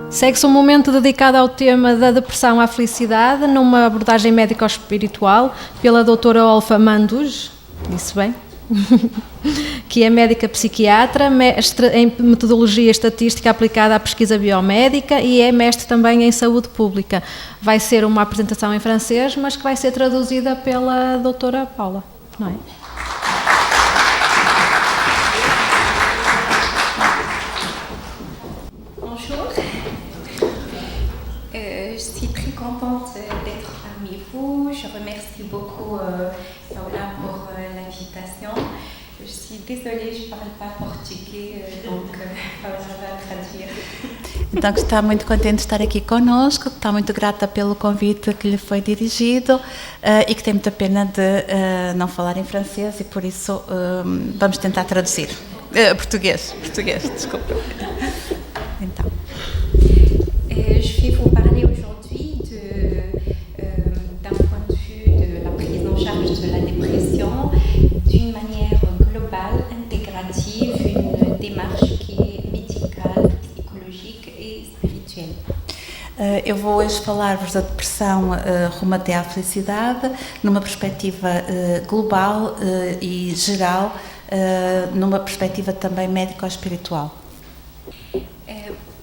Segue-se um momento dedicado ao tema da depressão à felicidade, numa abordagem médico-espiritual pela doutora Olfa Manduj, disse bem, que é médica psiquiatra, mestre em metodologia estatística aplicada à pesquisa biomédica e é mestre também em saúde pública. Vai ser uma apresentação em francês, mas que vai ser traduzida pela doutora Paula, não é? Bonjour, je suis très contente d'être parmi vous. Je remercie beaucoup Paula pour l'invitation. Je suis désolée, je ne parle pas portugais, donc Paula va traduire. Então, está muito contente de estar aqui connosco, está muito grata pelo convite que lhe foi dirigido e que tem muita pena de não falar em francês e por isso vamos tentar traduzir. Português, desculpa. Então. Je vais vous parler aujourd'hui d'un point de vue de la prise en charge de la dépression d'une manière globale, intégrative, une démarche qui est médicale, psychologique et spirituelle. Eu vou hoje falar-vos da depressão rumo até à felicidade, numa perspectiva global e geral, numa perspectiva também médico-espiritual.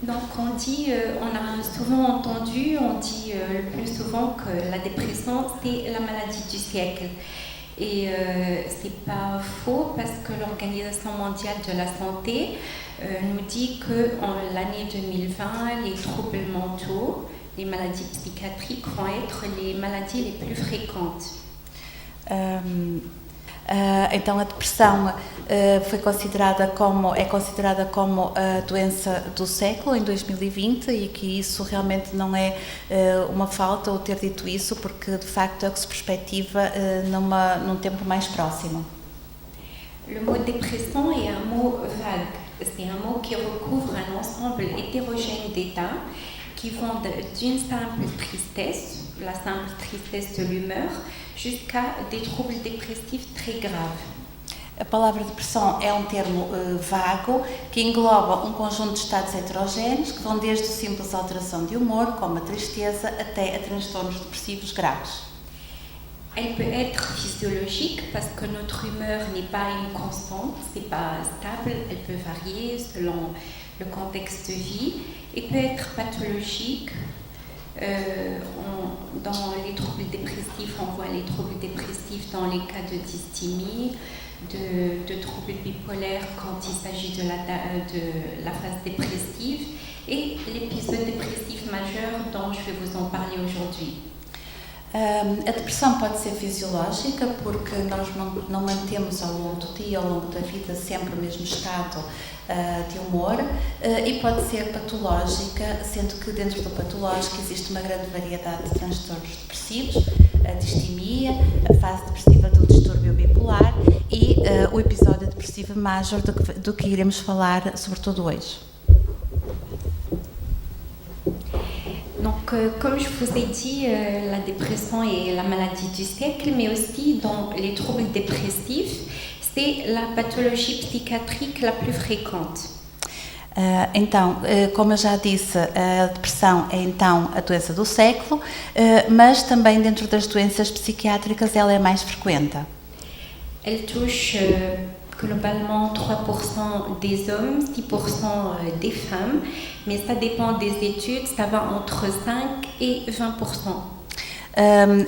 Donc on dit, on a souvent entendu, on dit le plus souvent que la dépression c'est la maladie du siècle. Et c'est pas faux parce que l'Organisation mondiale de la santé nous dit que en l'année 2020, les troubles mentaux, les maladies psychiatriques vont être les maladies les plus fréquentes. Então a depressão é considerada como a doença do século em 2020 e que isso realmente não é uma falta ou ter dito isso porque de facto é o que se perspectiva num tempo mais próximo. Le mot dépression est un mot vague, c'est un mot qui recouvre un ensemble hétérogène d'états qui vont d'une simple tristesse, la simple tristesse de l'humeur, jusqu'à des troubles dépressifs très graves. A palavra depressão é um termo vago que engloba um conjunto de estados heterogéneos que vão desde a simples alteração de humor, como a tristeza, até a transtornos depressivos graves. Elle peut être physiologique parce que notre humeur n'est pas une constante, c'est pas stable, elle peut varier selon le contexte de vie et peut être pathologique. Dans les troubles dépressifs, on voit les troubles dépressifs dans les cas de dysthymie, de troubles bipolaires quand il s'agit de la phase dépressive et l'épisode dépressif majeur dont je vais vous en parler aujourd'hui. A depressão pode ser fisiológica porque nós não mantemos ao longo do dia, ao longo da vida, sempre o mesmo estado de humor e pode ser patológica, sendo que dentro do patológico existe uma grande variedade de transtornos depressivos, a distimia, a fase depressiva do distúrbio bipolar e o episódio depressivo major do que iremos falar sobretudo hoje. Donc, comme je vous ai dit, la dépression est la maladie du siècle, mais aussi dans les troubles dépressifs, c'est la pathologie psychiatrique la plus fréquente. Então, como eu já disse, a depressão é então a doença do século, mas também dentro das doenças psiquiátricas ela é mais frequente. Elle touche globalement 3% des hommes, 6% des femmes, mais ça dépend des études, ça va entre 5 et 20%.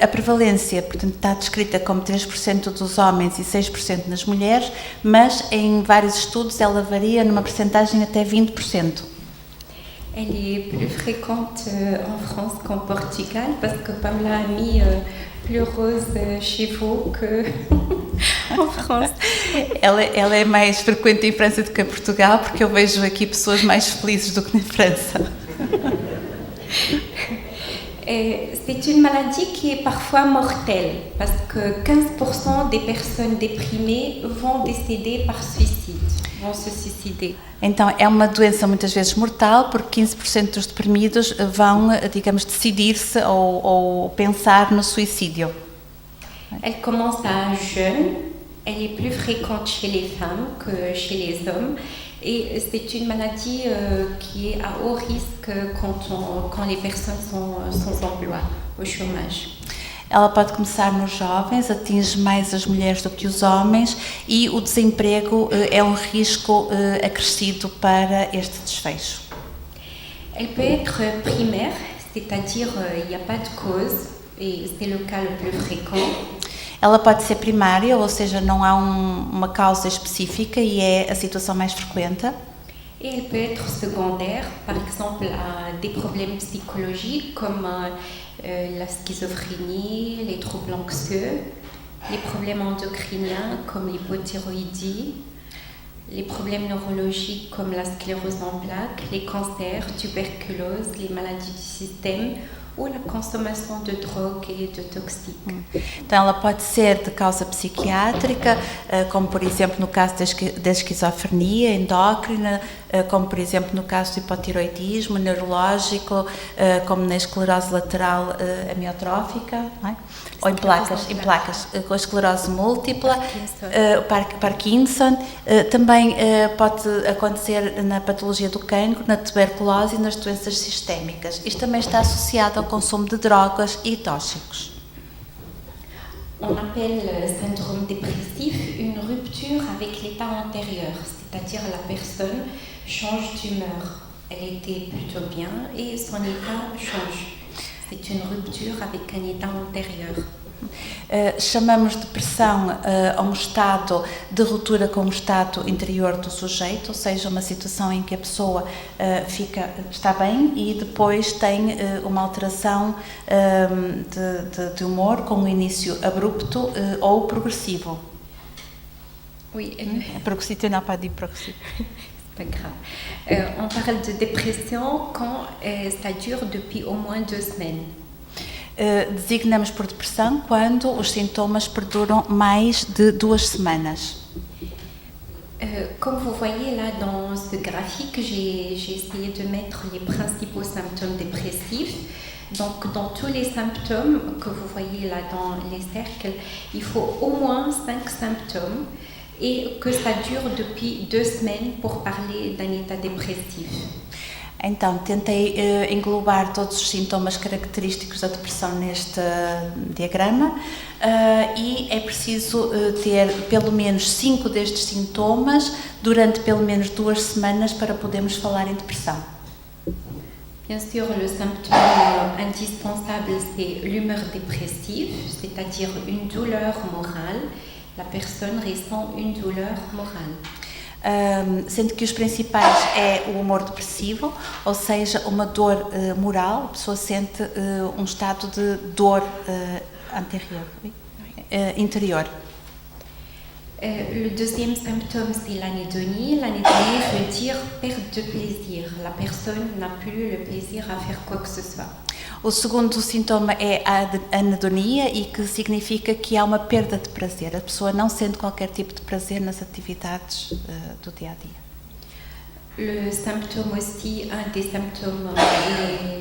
A prevalência, portanto, está descrita como 3% dos homens e 6% nas mulheres, mas em vários estudos ela varia numa percentagem até 20%. Elle est plus fréquente en France qu'en Portugal parce que Paula a mis plus rose chez vous que en France. Ela é mais frequente em França do que em Portugal porque eu vejo aqui pessoas mais felizes do que na França. C'est une maladie qui est parfois mortelle parce que 15% des personnes déprimées vont décéder par suicide, vont se suicider. Então é uma doença muitas vezes mortal porque 15% dos deprimidos vão, digamos, decidir-se ou pensar no suicídio. Elle commence à jeune Elle est plus fréquente chez les femmes que chez les hommes et c'est une maladie qui est à haut risque quand les personnes sont sans emploi, au chômage. Ela pode começar nos jovens, atinge mais as mulheres do que os homens e o desemprego é um risco acrescido para este desfecho. Elle peut être primaire, c'est-à-dire il n'y a pas de cause et c'est le cas le plus fréquent. Ela pode ser primária, ou seja, não há uma causa específica e é a situação mais frequente. Et elle peut être secondaire, par exemple à des problèmes psychologiques comme la schizophrénie, les troubles anxieux, les problèmes endocriniens comme l'hypothyroïdie, les problèmes neurologiques comme la sclérose en plaques, les cancers, tuberculose, les maladies du système ou la consommation de drogue et de toxiques. Então ela pode ser de causa psiquiátrica, como por exemplo no caso da esquizofrenia endócrina, como por exemplo no caso do hipotiroidismo, neurológico, como na esclerose lateral amiotrófica, não é? Ou em placas, com a esclerose múltipla, Parkinson. Também pode acontecer na patologia do cancro, na tuberculose e nas doenças sistémicas. Isto também está associado ao consumo de drogas e tóxicos. On appelle syndrome dépressif une rupture avec l'état antérieur, c'est-à-dire la personne change d'humeur. Elle était plutôt bien et son état change. C'est une rupture avec un état antérieur. Chamamos depressão a um estado de ruptura com o estado interior do sujeito, ou seja, uma situação em que a pessoa está bem e depois tem uma alteração de humor com um início abrupto ou progressivo. Oui. Progressivo, tu n'as pas dit progressivo. C'est pas grave. On parle de dépression quand ça dure depuis au moins 2 semaines. Designamos por depressão quando os sintomas perduram mais de 2 semanas. Comme vous voyez là dans ce graphique, j'ai essayé de mettre les principaux symptômes dépressifs. Donc dans tous les symptômes que vous voyez là dans les cercles, il faut au moins 5 symptômes et que ça dure depuis 2 semaines pour parler d'un état dépressif. Então, tentei englobar todos os sintomas característicos da depressão neste diagrama e é preciso ter pelo menos 5 destes sintomas durante pelo menos 2 semanas para podermos falar em depressão. Bien sûr, le symptôme indispensable, c'est l'humeur dépressive, c'est-à-dire une douleur morale. La personne ressent une douleur morale. Sendo que os principais é o humor depressivo, ou seja, uma dor moral, a pessoa sente um estado de dor interior. Le deuxième symptôme, c'est l'anédonie. L'anédonie veut dire perte de plaisir. La personne n'a plus le plaisir à faire quoi que ce soit. O segundo sintoma é a anedonia e que significa que há uma perda de prazer. A pessoa não sente qualquer tipo de prazer nas atividades do dia a dia. Le symptôme aussi, un des symptômes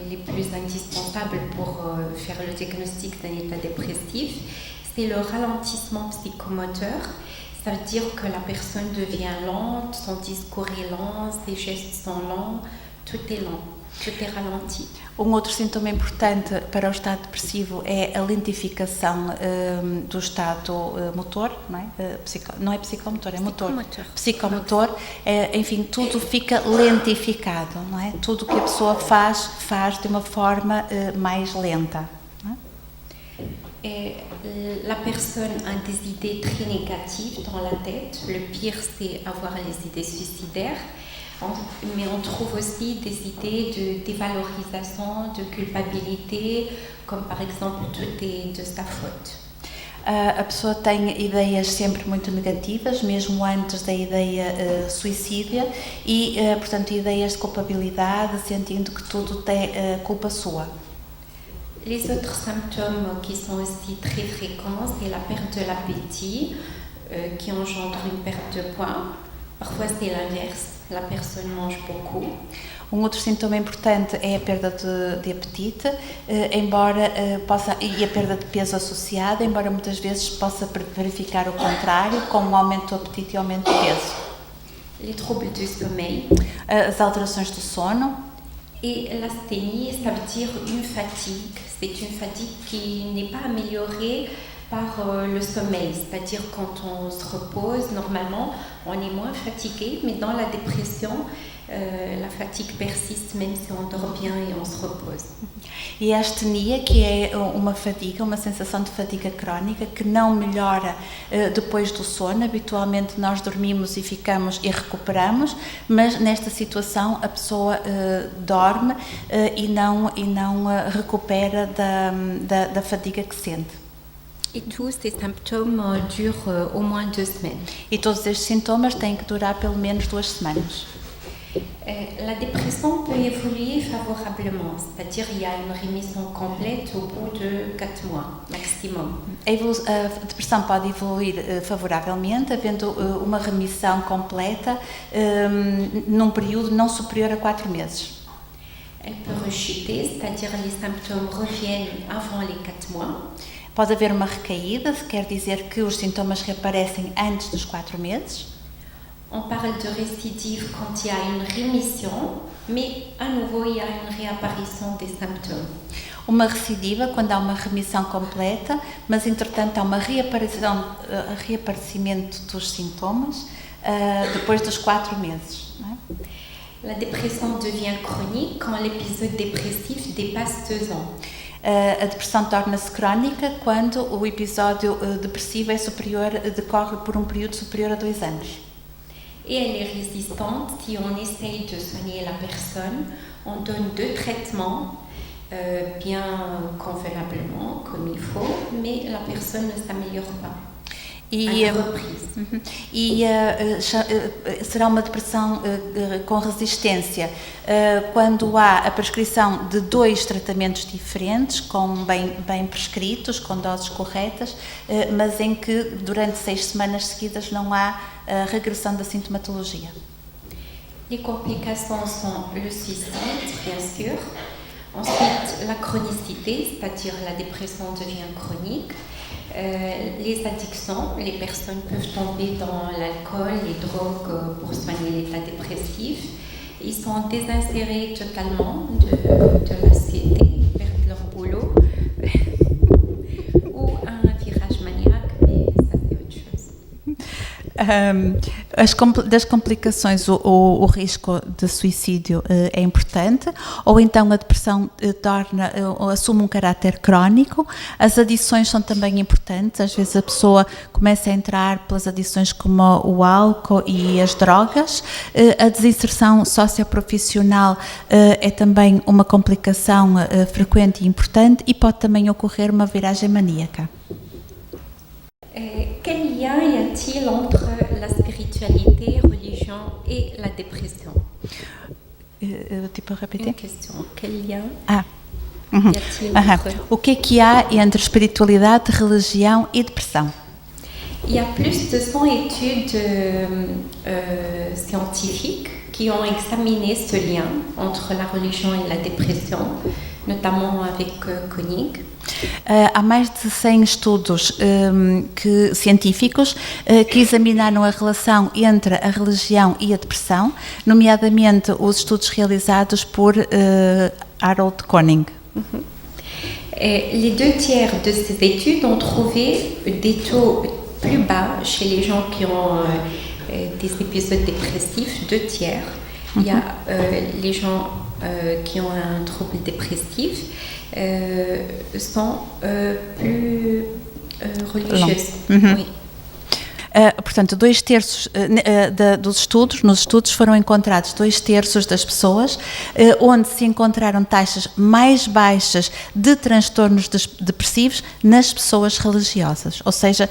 les plus indispensables pour faire le diagnostic d'un état dépressif, c'est le ralentissement psychomoteur. Ça veut dire que la personne devient lente, son discours est lent, ses gestes sont lents, tout est lent, tout est ralenti. Um outro sintoma importante para o estado depressivo é a lentificação do estado motor, não é? Não é psicomotor, é motor. Psicomotor. Enfim, tudo fica lentificado, não é? Tudo o que a pessoa faz de uma forma mais lenta. Não é? Et la personne a des idées très négatives dans la tête. Le pire, c'est avoir les idées suicidaires. Mais on trouve aussi des idées de dévalorisation, de culpabilité, comme par exemple tout est de sa faute. A pessoa tem ideias sempre muito negativas, mesmo antes da ideia suicídia, e, portanto, ideias de culpabilidade, sentindo que tudo é culpa sua. Les autres symptômes qui sont aussi très fréquents, c'est la perte de l'appétit, qui engendre une perte de poids. Parfois, c'est l'inverse. la personne mange beaucoup. Outro sintoma importante é a perda de apetite, e a perda de peso associada, embora muitas vezes possa verificar o contrário, com um aumento do apetite e aumento de peso. Les troubles du sommeil. As alterações do sono. Et l'asthénie, ça veut dire une fatigue. C'est une fatigue qui n'est pas améliorée par le sommeil. C'est-à-dire quand on se repose, normalement, on est moins fatigué, mais dans la dépression, la fatigue persiste même si on dort bien et on se repose. E a astenia, que é uma sensação de fadiga crónica que não melhora depois do sono. Habitualmente nós dormimos e recuperamos, mas nesta situação a pessoa dorme e não recupera da fadiga que sente. Et tous ces symptômes durent au moins 2 semaines. E todos estes sintomas têm que durar pelo menos 2 semanas. La dépression peut évoluer favorablement, c'est-à-dire il y a une rémission complète au bout de 4 mois maximum. A depressão pode evoluir favoravelmente, havendo uma remissão completa num período não superior a 4 meses. Elle peut rechuter, c'est-à-dire les symptômes reviennent avant les 4 mois. Pode haver uma recaída, quer dizer que os sintomas reaparecem antes dos 4 meses. On parle de récidive quand il y a une rémission, mais à nouveau il y a une réapparition des symptômes. Uma recidiva quando há uma remissão completa, mas entretanto há uma reaparecimento dos sintomas depois dos 4 meses. Não é? La dépression devient chronique quand l'épisode dépressif dépasse 2 ans. A depressão torna-se crónica quando o episódio depressivo decorre por um período superior a 2 anos. Et elle est résistante si on essaye de soigner la personne, on donne 2 traitements bien convenablement, comme il faut, mais la personne ne s'améliore pas. Será uma depressão com resistência quando há a prescrição de 2 tratamentos diferentes, bem prescritos, com doses corretas, mas em que durante 6 semanas seguidas não há regressão da sintomatologia. Les complications sont le suicide, bien sûr. Ensuite, la chronicité, c'est-à-dire la dépression devient chronique. Les addictions, les personnes peuvent tomber dans l'alcool, les drogues pour soigner l'état dépressif. Ils sont désinsérés totalement de la société, ils perdent leur boulot ou un virage maniaque, mais ça c'est autre chose. Das complicações, o risco de suicídio é importante, ou então a depressão assume um caráter crónico. As adições são também importantes, às vezes a pessoa começa a entrar pelas adições como o álcool e as drogas. A desinserção socioprofissional é também uma complicação frequente e importante, e pode também ocorrer uma viragem maníaca. Quel lien y a-t-il entre la spiritualité, religion et la dépression? Tu peux répéter? Une question. Quel lien y a-t-il entre... O que há entre espiritualidade, religião e depressão? Il y a plus de 100 études scientifiques qui ont examiné ce lien entre la religion et la dépression, notamment avec Koenig. Há mais de 100 estudos científicos que examinaram a relação entre a religião e a depressão, nomeadamente os estudos realizados por Harold Koenig. Les 2 tiers de ces études ont trouvé des taux plus bas chez les gens qui ont des épisodes dépressifs, 2 tiers. Il y a les gens qui ont un trouble dépressif sont plus religieuses. Oui. Portanto, 2/3 dos estudos, nos estudos foram encontrados 2/3 das pessoas onde se encontraram taxas mais baixas de transtornos depressivos nas pessoas religiosas, ou seja,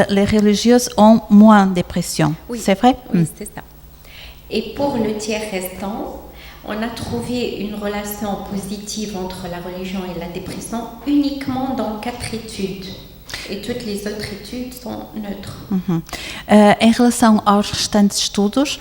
les religieuses ont moins de dépression. Oui. C'est vrai? Oui, c'est ça. Et pour le tiers restant, on a trouvé une relation positive entre la religion et la dépression uniquement dans 4 études. Et toutes les autres études sont neutres. Em relação aos restantes estudos,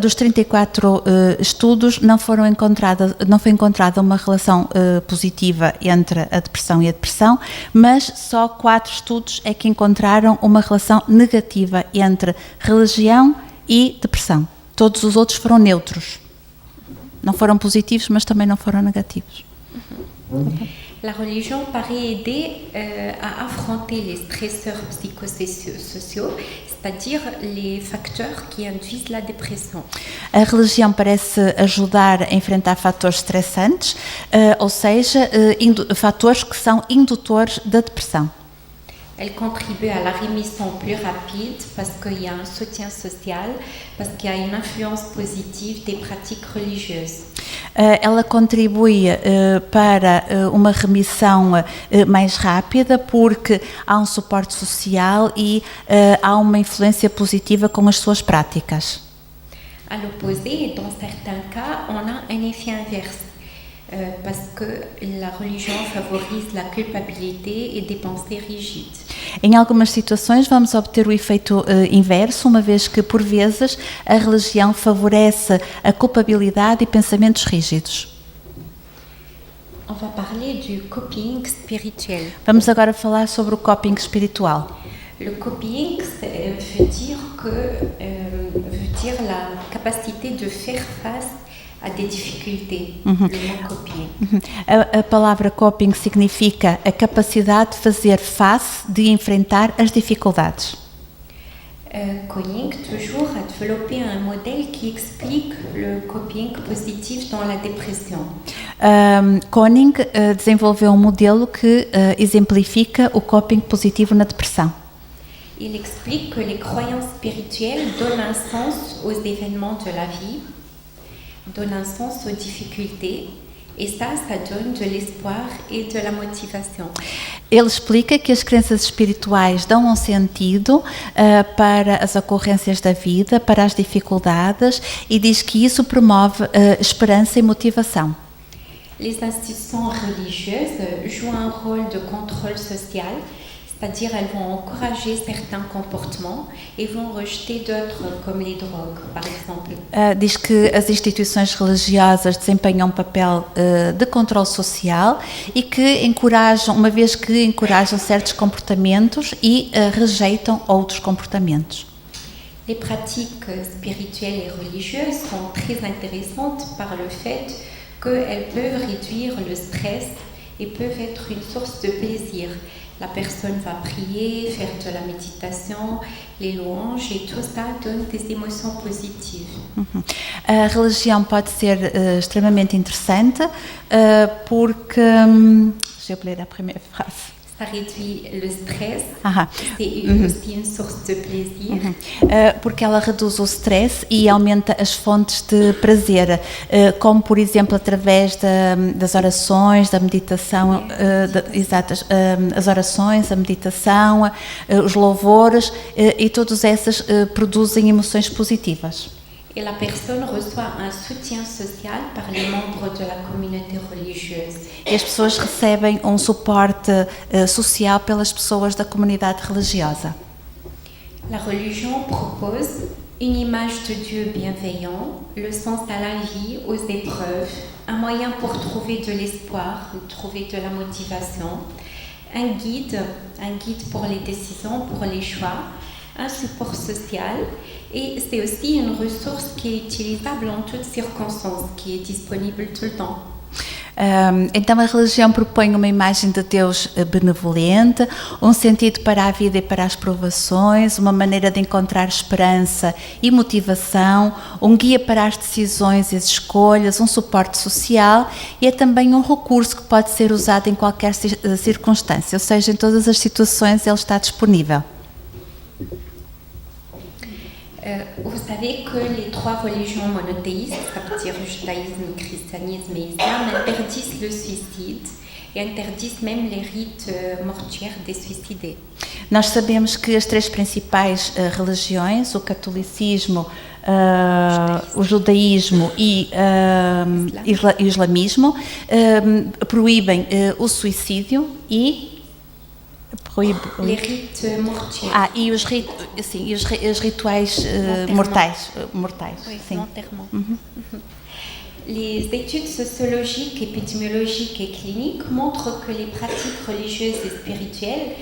dos 34 estudos não foi encontrada uma relação positiva entre a depressão e a depressão, mas só 4 estudos é que encontraram uma relação negativa entre religião e depressão. Todos os outros foram neutros. Não foram positivos, mas também não foram negativos. La religion paraît aider à affronter les stresseurs psychosociaux, c'est-à-dire les facteurs qui induisent la dépression. A religião parece ajudar a enfrentar fatores estressantes, ou seja, fatores que são indutores da depressão. Elle contribue à la rémission plus rapide parce qu'il y a un soutien social, parce qu'il y a une influence positive des pratiques religieuses. Ela contribui para uma remissão mais rápida porque há um suporte social e há uma influência positiva com as suas práticas. À l'opposé, dans certains cas, on a un effet inverse. Parce que la religion favorise la culpabilité et des pensées rigides. Em algumas situações vamos obter o efeito inverso, uma vez que, por vezes, a religião favorece a culpabilidade e pensamentos rígidos. On va parler du coping spirituel. Vamos agora falar sobre o coping espiritual. Le coping veut dire la capacité de faire face à des difficultés, le mot coping. A palavra coping significa a capacidade de fazer face, de enfrentar as dificuldades. Koenig, toujours, a développé un modèle qui explique le coping positif dans la dépression. Koenig desenvolveu um modelo que exemplifica o coping positivo na depressão. Il explique que les croyances spirituelles donnent un sens aux événements de la vie, donne un sens aux difficultés et ça donne de l'espoir et de la motivation. Ele explica que as crenças espirituais dão um sentido para as ocorrências da vida, para as dificuldades e diz que isso promove esperança e motivação. Les institutions religieuses jouent un rôle de contrôle social. C'est-à-dire elles vont encourager certains comportements et vont rejeter d'autres, comme les drogues, par exemple. Diz que as instituições religiosas desempenham um papel de controle social e que encorajam, uma vez que encorajam certos comportamentos e rejeitam outros comportamentos. Les pratiques spirituelles et religieuses sont très intéressantes par le fait qu'elles peuvent réduire le stress et peuvent être une source de plaisir. La personne va prier, faire de la méditation, les louanges et tout ça donne des émotions positives. A religião pode ser extremamente interessante porque... Deixa eu ler a primeira frase. Ça réduit le stress, c'est aussi une source de plaisir. Porque ela reduz o stress e aumenta as fontes de prazer, como por exemplo através das orações, da meditação, as orações, a meditação, os louvores e todas essas produzem emoções positivas. Et la personne reçoit un soutien social par les membres de la communauté religieuse. E as pessoas recebem um suporte social pelas pessoas da comunidade religiosa. La religion propose une image de Dieu bienveillant, le sens à la vie, aux épreuves, un moyen pour trouver de l'espoir, trouver de la motivation, un guide pour les décisions, pour les choix, un support social et c'est aussi une ressource qui est utilisable en toutes circonstances, qui est disponible tout le temps. Então a religião propõe uma imagem de Deus benevolente, um sentido para a vida e para as provações, uma maneira de encontrar esperança e motivação, um guia para as decisões e as escolhas, um suporte social e é também um recurso que pode ser usado em qualquer circunstância, ou seja, em todas as situações ele está disponível. Vous savez que les 3 religions monothéistes, ça veut dire judaïsme, christianisme et islam, interdisent le suicide et interdisent même les rites mortuaires des suicidés. Nós sabemos que as 3 principais religiões, o catolicismo, o judaísmo e o islamismo, proíbem o suicídio e Les rites mortuaires. E os rituais mortais. Oui, Sim. l'enterrement. Les études sociologiques, épidémiologiques et cliniques montrent que les pratiques religieuses et spirituelles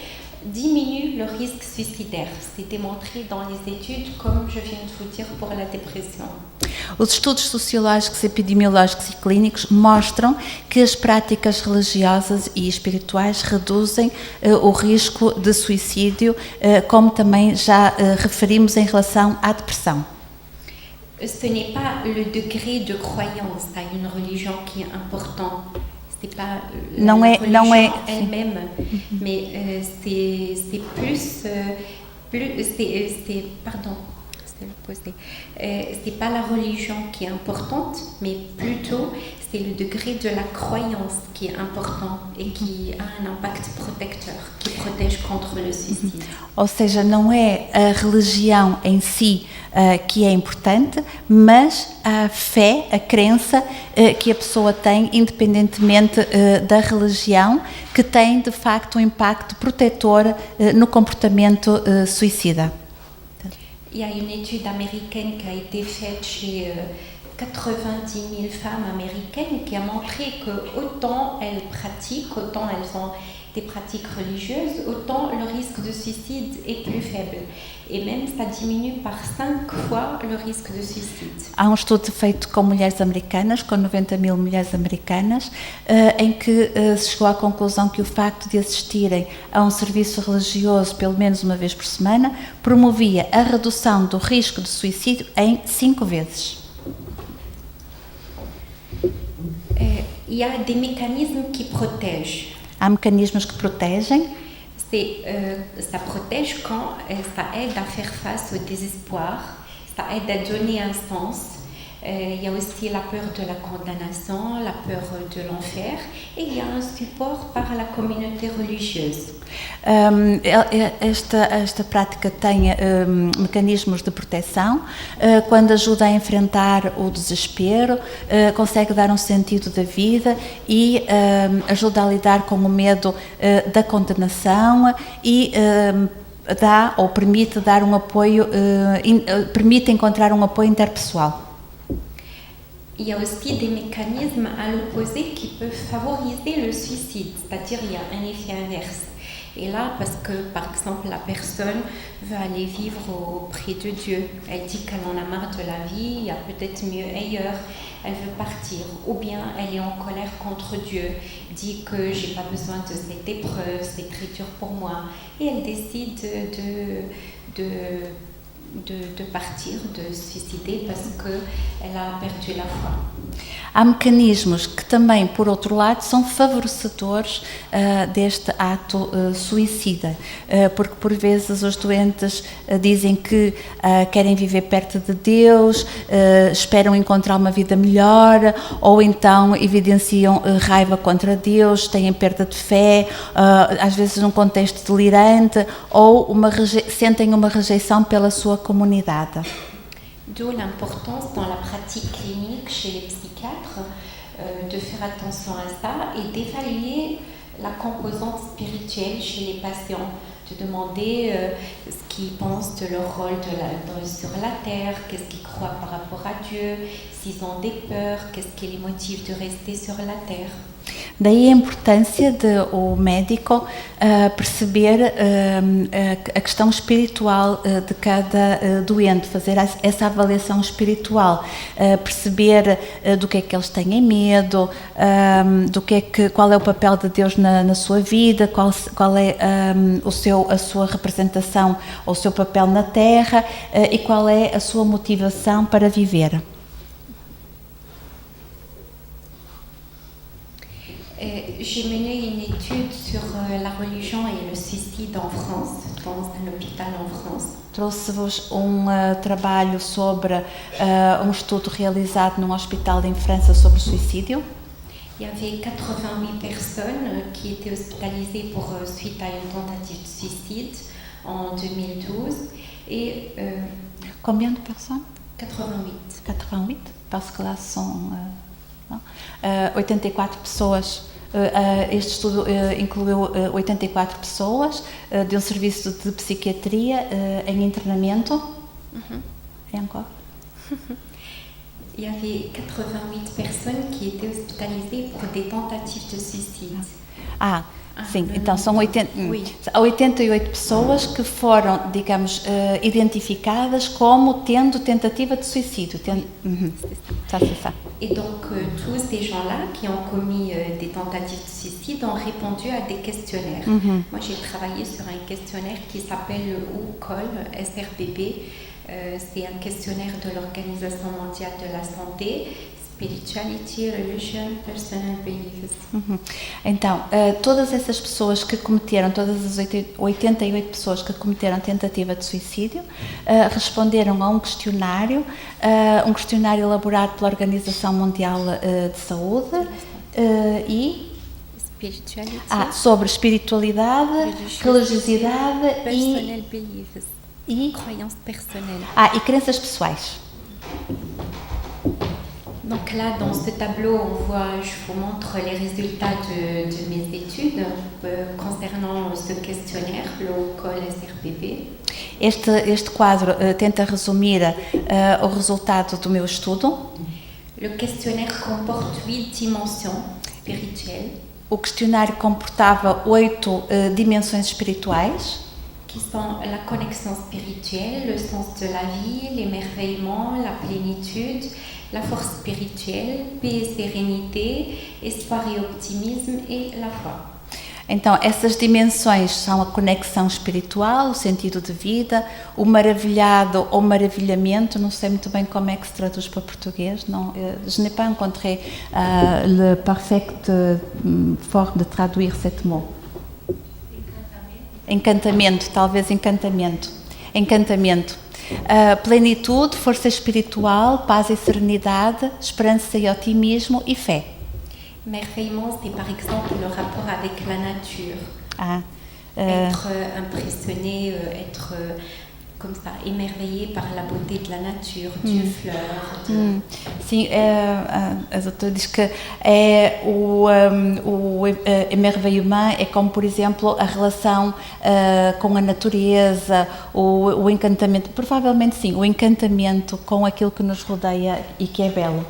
diminuent le risque suicidaire. C'est démontré dans les études, comme je viens de vous dire, pour la dépression. Os estudos sociológicos, epidemiológicos e clínicos mostram que as práticas religiosas e espirituais reduzem o risco de suicídio, como também já referimos em relação à depressão. Ce n'est pas le degré de croyance à une religion qui est important. C'est pas la religion elle-même, mais c'est c'est pas la religion qui est importante, mais plutôt c'est le degré de la croyance qui est important et qui a un impact protecteur, qui protège contre le suicide. Ou seja, não é a religião em si que é importante, mas a fé, a crença que a pessoa tem, independentemente da religião, que tem de facto um impacto protetor no comportamento suicida. Il y a une étude américaine qui a été faite chez 90 000 femmes américaines qui a montré que autant elles pratiquent, autant elles ont des pratiques religieuses, autant le risque de suicide est plus faible. Et même ça diminue par 5 fois le risque de suicide. Há estudo feito com mulheres americanas, com 90 000 mulheres americanas, em que se chegou à conclusão que o facto de assistirem a um serviço religioso pelo menos uma vez por semana promovia a redução do risco de suicídio em 5 vezes. Il y a des mécanismes qui protègent. Há mecanismos que protegem. Ça protège quand ça aide à faire face au désespoir, ça aide à donner un sens. Il y a aussi la peur de la condamnation, la peur de l'enfer, et il y a un support par la communauté religieuse. Esta prática tem mecanismos de proteção, quando ajuda a enfrentar o desespero, consegue dar um sentido da vida e ajuda a lidar com o medo da condenação e dá ou permite dar um apoio, permite encontrar um apoio interpessoal. Il y a aussi des mécanismes à l'opposé qui peuvent favoriser le suicide, c'est-à-dire il y a un effet inverse. Et là, parce que par exemple la personne veut aller vivre auprès de Dieu, elle dit qu'elle en a marre de la vie, il y a peut-être mieux ailleurs, elle veut partir, ou bien elle est en colère contre Dieu, dit que j'ai pas besoin de cette épreuve, c'est très dur pour moi, et elle décide de partir, de se suicider parce qu'elle a perdu la foi. Há mecanismos que também, por outro lado, são favorecedores deste ato suicida, porque por vezes os doentes dizem que querem viver perto de Deus, esperam encontrar uma vida melhor, ou então evidenciam raiva contra Deus, têm perda de fé, às vezes num contexto delirante, ou sentem uma rejeição pela sua comunidade. D'où l'importance dans la pratique clinique chez les psychiatres de faire attention à ça et d'évaluer la composante spirituelle chez les patients, de demander ce qu'ils pensent de leur rôle sur la terre, qu'est-ce qu'ils croient par rapport à Dieu, s'ils ont des peurs, qu'est-ce qui les motive de rester sur la terre. Daí a importância de o médico perceber a questão espiritual de cada doente, fazer essa avaliação espiritual, perceber do que é que eles têm medo, qual é o papel de Deus na sua vida, qual é a sua representação, o seu papel na Terra e qual é a sua motivação para viver. J'ai mené une étude sur la religion et le suicide en France, dans un hôpital en France. Trouxe-vos trabalho sobre estudo realizado num hospital em França sobre o suicídio. Il y avait 88 personnes qui étaient hospitalisées suite à une tentative de suicide en 2012. Et, combien de personnes? 88. 88, parce que lá são 84 pessoas Este estudo incluiu 84 pessoas de um serviço de psiquiatria em internamento. Et encore? Il y avait 88 personnes qui étaient hospitalisées pour des tentatives de suicide. Sim, então são 88 pessoas que foram, digamos, identificadas como tendo tentativa de suicídio. Ça, c'est ça. Et donc, tous ces gens-là qui ont commis des tentatives de suicide ont répondu à des questionnaires. Moi, j'ai travaillé sur un questionnaire qui s'appelle le OCOL, SRBB. C'est un questionnaire de l'Organisation mondiale de la santé. Spirituality, Religion, Personal Beliefs. Então, todas essas pessoas que cometeram, todas as 88 pessoas que cometeram tentativa de suicídio, responderam a um questionário elaborado pela Organização Mundial de Saúde e sobre espiritualidade, religiosidade e croyances personnelles. E crenças pessoais. Donc là, dans ce tableau, je vous montre les résultats de mes études concernant ce questionnaire, le OCOL SRBB. Este quadro tenta resumir o resultado do meu estudo. Le questionnaire comporte 8 dimensions spirituelles. O questionário comportava 8 dimensões espirituais. Qui sont la connexion spirituelle, le sens de la vie, l'émerveillement, la plénitude, la force spirituelle, paix et sérénité, espoir et optimisme et la foi. Então, essas dimensões são a conexão espiritual, o sentido de vida, o maravilhado ou maravilhamento, não sei muito bem como é que se traduz para português, não, je n'ai pas encontré le parfaite forme de traduire cet mot. Encantamento, talvez encantamento. Plenitude, força espiritual, paz e serenidade, esperança e otimismo e fé. Merveillement, c'est par exemple le rapport avec la nature. Être impressionné, être comme ça, émerveillé par la beauté de la nature, Dieu, fleurs. Sim, a doutora diz que o émerveillement é como, por exemplo, a relação com a natureza, o encantamento, provavelmente sim, o encantamento com aquilo que nos rodeia e que é belo.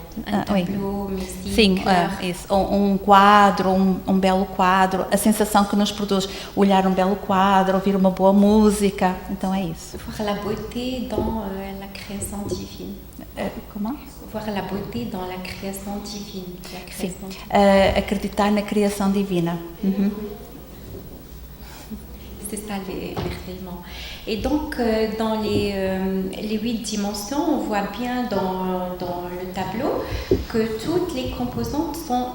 Tableau, musique, sim, isso, um quadro, um belo quadro, a sensação que nos produz olhar um belo quadro, ouvir uma boa música, então é isso. Voir la beauté dans la création divine. Comment? Voir la beauté dans la création divine. Sim, acreditar na criação divina. C'est ça l'émerveillement. Et donc, dans les 8 dimensions, on voit bien dans le tableau que toutes les composantes sont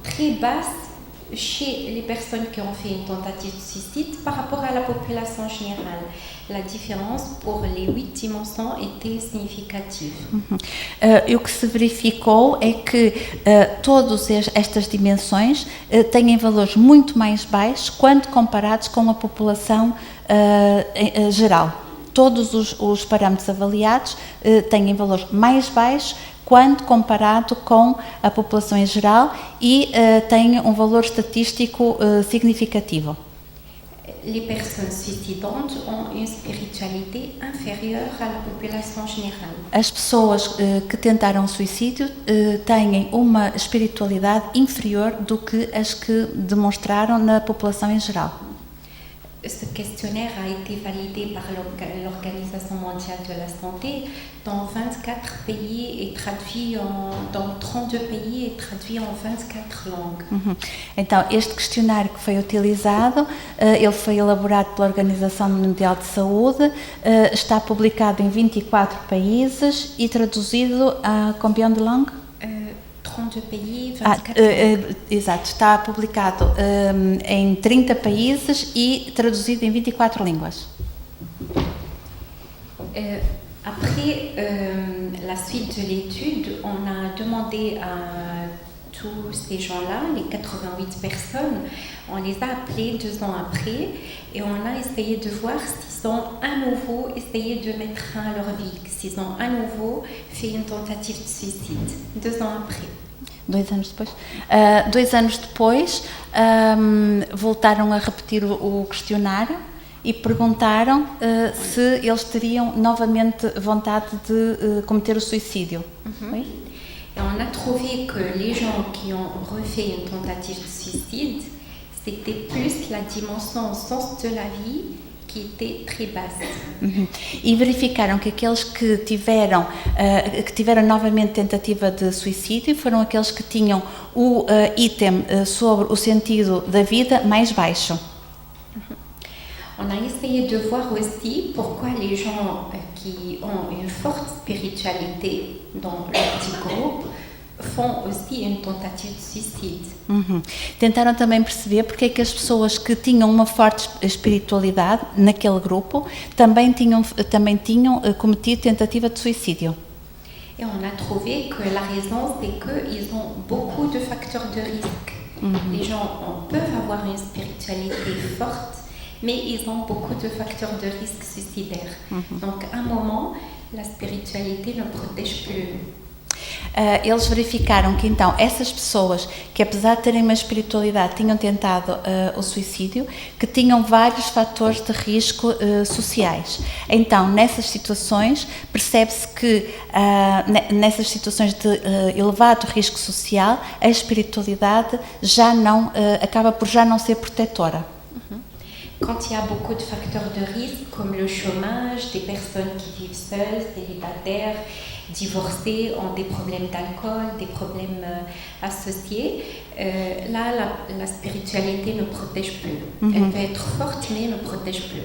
très basses chez les personnes qui ont fait une tentative de suicide par rapport à la population générale. La différence pour les 8 dimenssions était significative. E o que se verificou é que todas estas dimensões têm valores muito mais baixos quando comparados com a população geral. Todos os parâmetros avaliados têm valores mais baixos quando comparado com a população em geral e tem um valor estatístico significativo. Les personnes suicidantes ont une spiritualité inférieure à la population générale. As pessoas que tentaram suicídio têm uma espiritualidade inferior do que as que demonstraram na população em geral. Ce questionnaire a été validé par l'Organisation mondiale de la santé dans 24 pays et traduit dans 32 pays et traduit en 24 langues. Então, este questionário que foi utilizado, ele foi elaborado pela Organização Mundial de Saúde, está publicado em 24 países e traduzido a combien de langues? 32 pays, 24 langues. Exato, está publicado em 30 países e traduzido em 24 línguas. Après la suite de l'étude, on a demandé à tous ces gens-là, les 88 personnes, on les a appelés 2 ans après et on a essayé de voir s'ils ont à nouveau essayé de mettre fin à leur vie, s'ils ont à nouveau fait une tentative de suicide 2 ans après. 2 anos depois. 2 anos depois, voltaram a repetir o questionário e perguntaram se eles teriam novamente vontade de cometer o suicídio. Oui? Et on a trouvé que les gens qui ont refait une tentative de suicide, c'était plus la dimension sens de la vie qui était très basse. E verificaram que aqueles que tiveram novamente tentativa de suicídio foram aqueles que tinham o item sobre o sentido da vida mais baixo. On a essayé de voir aussi pourquoi les gens qui ont une forte spiritualité dans leur petit groupe font aussi une tentative de suicide. Tentaram também perceber porque é que as pessoas que tinham uma forte espiritualidade naquele grupo também tinham cometido tentativa de suicídio. Et on a trouvé que la raison, c'est qu'ils ont beaucoup de facteurs de risque. Les gens peuvent avoir une spiritualité forte, mais ils ont beaucoup de facteurs de risque suicidaires. Donc, à un moment, la spiritualité ne protège plus. Eles verificaram que então essas pessoas que apesar de terem uma espiritualidade tinham tentado o suicídio, que tinham vários fatores de risco sociais. Então nessas situações percebe-se que nessas situações de elevado risco social a espiritualidade já não acaba por já não ser protetora. Quand il y a beaucoup de facteurs de risque comme le chômage, des personnes qui vivent seules, célibataires, divorcés, ont des problèmes d'alcool, des problèmes associés, là, la spiritualité ne protège plus. Elle peut être forte, mais ne protège plus.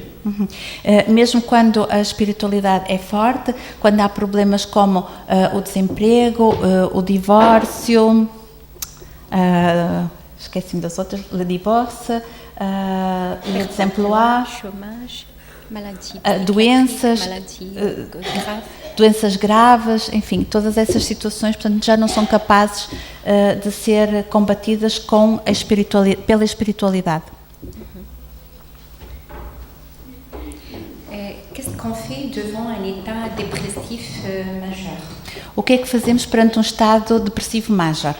Mesmo quando a espiritualidade é forte, quando há problemas como o desemprego, o divórcio, esqueci-me das outras, le divorce, le desemploi, chômage, maladie, doenças graves, enfim, todas essas situações, portanto, já não são capazes de ser combatidas com pela espiritualidade. Qu'est-ce qu'on fait devant un état dépressif majeur? O que é que fazemos perante um estado depressivo major?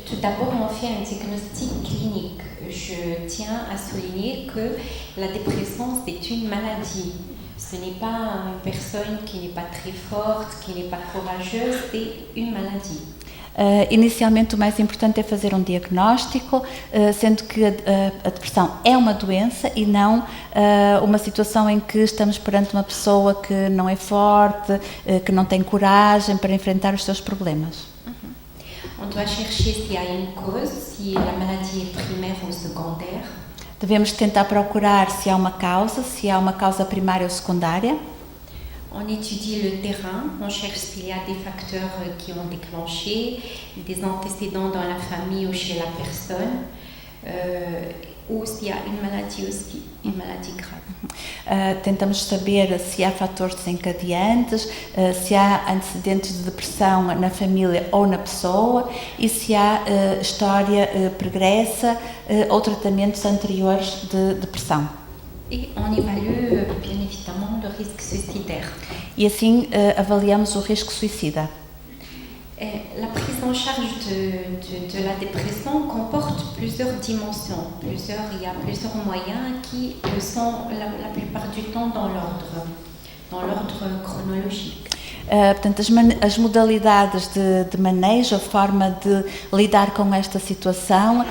Tout d'abord, on fait un diagnostic clinique. Je tiens à souligner que la dépression, c'est une maladie. Ce n'est pas une personne qui n'est pas très forte, qui n'est pas courageuse, c'est une maladie. Inicialmente o mais importante é fazer um diagnóstico, sendo que a depressão é uma doença e não uma situação em que estamos perante uma pessoa que não é forte, que não tem coragem para enfrentar os seus problemas. On doit chercher s'il y a une cause, si la maladie est primaire ou secondaire. Devemos tentar procurar se há uma causa primária ou secundária. On étudie le terrain, on cherche s'il y a des facteurs qui ont déclenché, des antécédents dans la famille ou chez la personne, ou s'il y a une maladie aussi, une maladie grave. Tentamos saber se há fatores desencadeantes, se há antecedentes de depressão na família ou na pessoa e se há história pregressa ou tratamentos anteriores de depressão. Et on évalue bien évidemment le risque suicidaire. E assim avaliamos o risco suicida. La prise en charge de la dépression comporte plusieurs dimensions. Il y a plusieurs moyens qui sont la plupart du temps dans l'ordre chronologique. Portanto, as modalidades de manejo, a forma de lidar com esta situação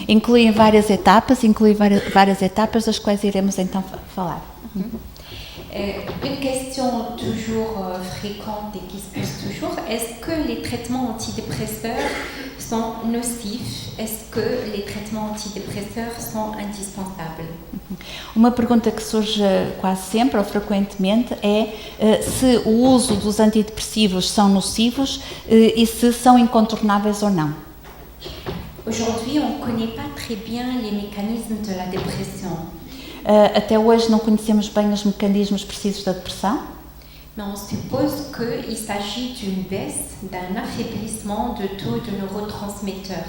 incluem várias etapas, das quais iremos então falar. Une question toujours fréquente et qui se pose toujours, est-ce que les traitements antidépresseurs sont nocifs? Est-ce que les traitements antidépresseurs sont indispensables? Uma pergunta que surge quase sempre ou frequentemente é se o uso dos antidepressivos são nocivos e se são incontornáveis ou não. Aujourd'hui, on ne connaît pas très bien les mécanismes de la dépression. Até hoje não conhecemos bem os mecanismos precisos da depressão. Mais on suppose qu'il s'agit d'une baisse, d'un affaiblissement de taux de neurotransmetteurs,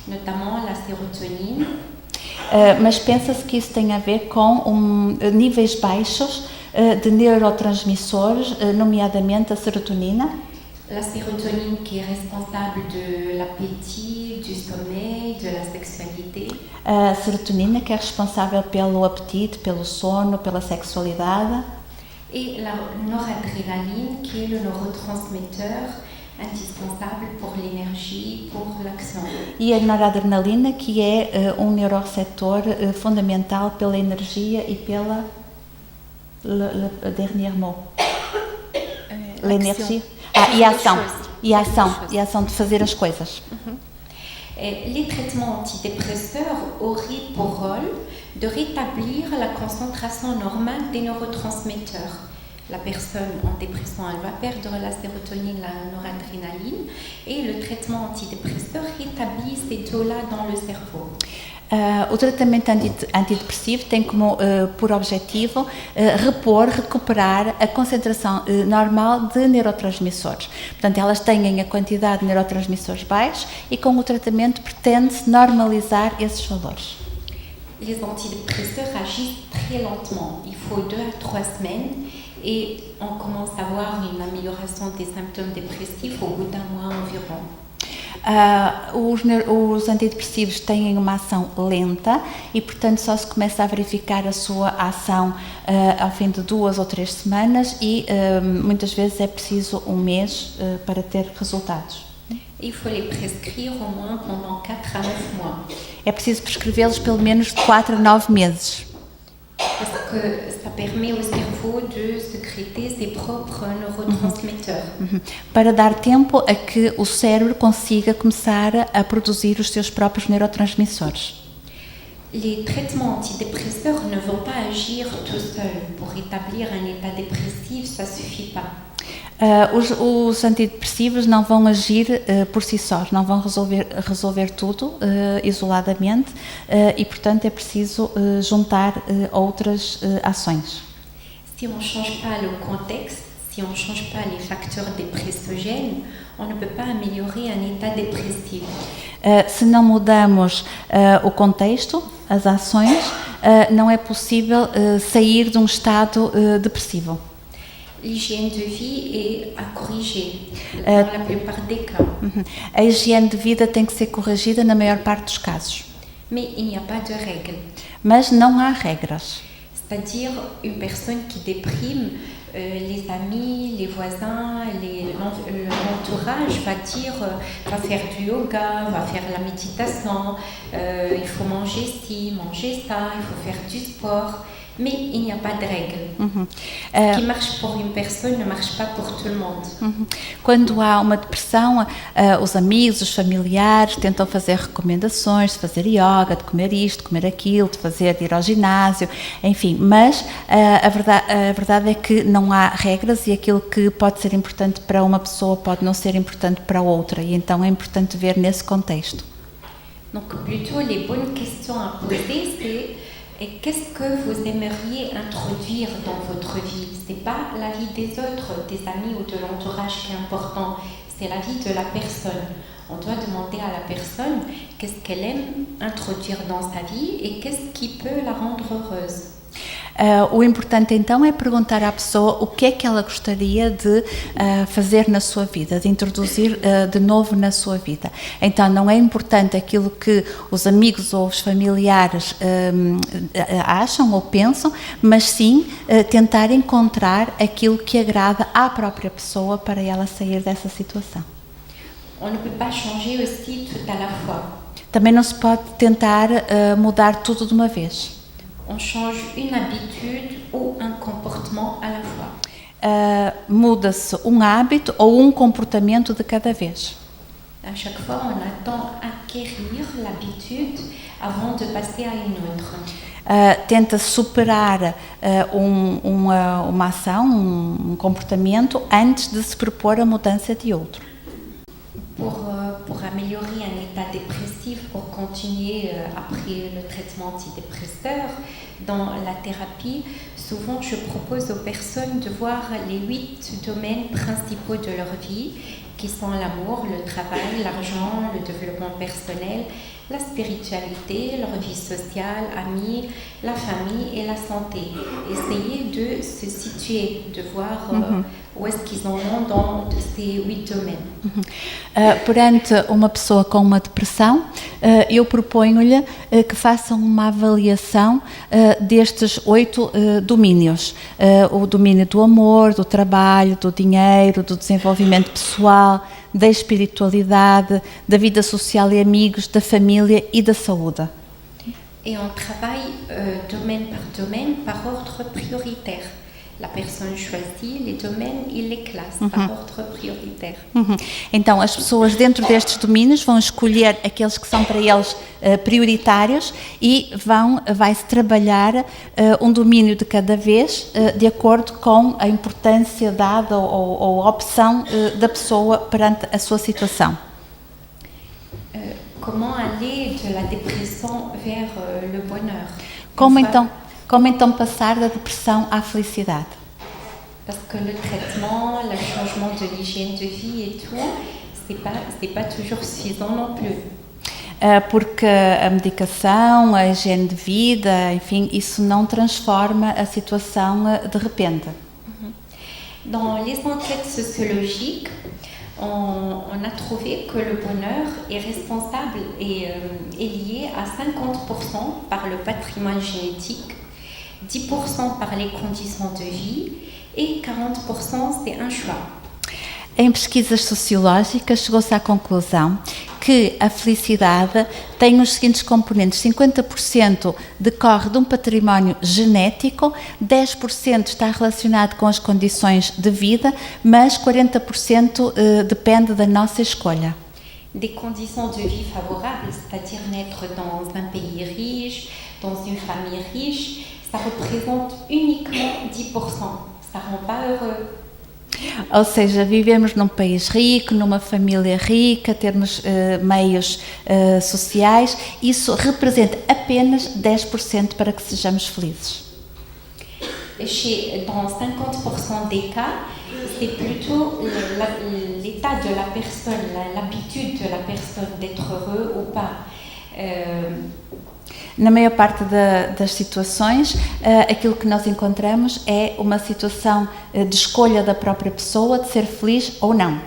notamment la sérotonine. Mas pensa-se que isso tem a ver com níveis baixos de neurotransmissores, nomeadamente a serotonina. La sérotonine qui est responsable de l'appétit, du sommeil, de la sexualité. A serotonina, que é responsável pelo apetite, pelo sono, pela sexualidade. Et la noradrénaline qui est le neurotransmetteur indispensable pour l'énergie, pour l'action. E a noradrenalina, que é um neuroreceptor fundamental pela energia e pela... Le dernier mot. L'énergie. E a ação. E a ação de fazer as coisas. Les traitements antidépresseurs auraient pour rôle de rétablir la concentration normale des neurotransmetteurs. La personne en dépression, elle va perdre la sérotonine, la noradrénaline, et le traitement antidépresseur rétablit ces taux-là dans le cerveau. O tratamento antidepressivo tem como por objetivo recuperar a concentração normal de neurotransmissores. Portanto, elas têm a quantidade de neurotransmissores baixos e com o tratamento pretende-se normalizar esses valores. Les antidépresseurs agissent très lentement. Il faut 2 à 3 semaines et on commence à voir une amélioration des symptômes dépressifs au bout d'un mois environ. Os antidepressivos têm uma ação lenta e, portanto, só se começa a verificar a sua ação ao fim de 2 ou 3 semanas e muitas vezes é preciso um mês para ter resultados. Il faut les prescrire au moins pendant 4 à 9 mois. É preciso prescrevê-los pelo menos de 4 a 9 meses. Parce que ça permet au cerveau de sécréter ses propres neurotransmetteurs. Para dar tempo a que o cérebro consiga começar a produzir os seus próprios neurotransmissores. Les traitements antidépresseurs ne vont pas agir tout seuls. Pour rétablir un état dépressif, ça suffit pas. Os antidepressivos não vão agir por si sós, não vão resolver tudo isoladamente e, portanto, é preciso juntar outras ações. Si on ne change pas le contexte, si on ne change pas les facteurs dépressogènes, on ne peut pas améliorer un état dépressif. Se não mudamos o contexto, as ações, não é possível sair de um estado depressivo. L'hygiène de vie est à corriger dans la plupart des cas. A higiene de vida tem que ser corrigida na maior parte dos casos. Mais il n'y a pas de règle. Mas não há regras. C'est-à-dire une personne qui déprime, les amis, les voisins, l'entourage va dire, va faire du yoga, va faire la méditation, il faut manger ci, manger ça, il faut faire du sport. Mais il n'y a pas de règle. Ce qui marche pour une personne ne marche pas pour tout le monde. Quando há uma depressão, os amigos, os familiares tentam fazer recomendações de fazer yoga, de comer isto, de comer aquilo, de ir ao ginásio, enfim. Mas a verdade é que não há regras e aquilo que pode ser importante para uma pessoa pode não ser importante para outra. E então é importante ver nesse contexto. Donc plutôt les bonnes questions à poser, c'est et qu'est-ce que vous aimeriez introduire dans votre vie? C'est pas la vie des autres, des amis ou de l'entourage qui est important, c'est la vie de la personne. On doit demander à la personne qu'est-ce qu'elle aime introduire dans sa vie et qu'est-ce qui peut la rendre heureuse. O importante então é perguntar à pessoa o que é que ela gostaria de fazer na sua vida, de introduzir de novo na sua vida. Então não é importante aquilo que os amigos ou os familiares acham ou pensam, mas sim tentar encontrar aquilo que agrada à própria pessoa para ela sair dessa situação. On ne peut pas changer aussi tout à la fois. Também não se pode tentar mudar tudo de uma vez. On change une habitude ou un comportement à la fois. Muda-se um hábito ou um comportamento de cada vez. À chaque fois, on attend acquérir l'habitude avant de passer à une autre. Tenta superar uma ação, um comportamento antes de se propor a mudança de outro. Pour améliorer un état dépressif, pour continuer après le traitement antidépresseur, dans la thérapie, souvent je propose aux personnes de voir les 8 domaines principaux de leur vie, qui sont l'amour, le travail, l'argent, le développement personnel, la spiritualité, leur vie sociale, amis, la famille et la santé. Essayer de se situer, de voir où est-ce qu'ils en ont dans ces 8 domaines. Perante uma pessoa com uma depressão, eu proponho-lhe que façam uma avaliação destes 8 domínios. O domínio do amor, do trabalho, do dinheiro, do desenvolvimento pessoal, da espiritualidade, da vida social e amigos, da família e da saúde. Et on travaille domaine par domaine par ordre prioritaire. La personne choisit les domaines et les classe par ordre prioritaire. Então, as pessoas dentro destes domínios vão escolher aqueles que são para eles prioritários e vai-se trabalhar um domínio de cada vez de acordo com a importância dada ou a opção da pessoa perante a sua situação. Comment aller de la dépression vers le bonheur? Como então passar da depressão à felicidade? Parce que le traitement, le changement de l'hygiène de vie et tout, c'est pas toujours suffisant non plus. Porque a medicação, a higiene de vida, enfim, isso não transforma a situação de repente. Dans les enquêtes sociologiques, on a trouvé que le bonheur est responsable et est lié à 50% par le patrimoine génétique, 10% par les conditions de vie et 40% c'est un choix. Em pesquisas sociológicas chegou-se à conclusão que a felicidade tem os seguintes componentes: 50% decorre de um património genético, 10% está relacionado com as condições de vida, mas 40% depende da nossa escolha. Des conditions de vie favorables, c'est-à-dire naître dans un pays riche, dans une famille riche, ça représente uniquement 10%. Ça rend pas heureux. Ou seja, vivemos num país rico, numa família rica, termos meios sociais, isso representa apenas 10% para que sejamos felizes. Dans 50% des cas, c'est plutôt l'état de la personne, l'habitude de la personne d'être heureux ou pas. Na maior parte das situações, aquilo que nós encontramos é uma situação de escolha da própria pessoa de ser feliz ou não.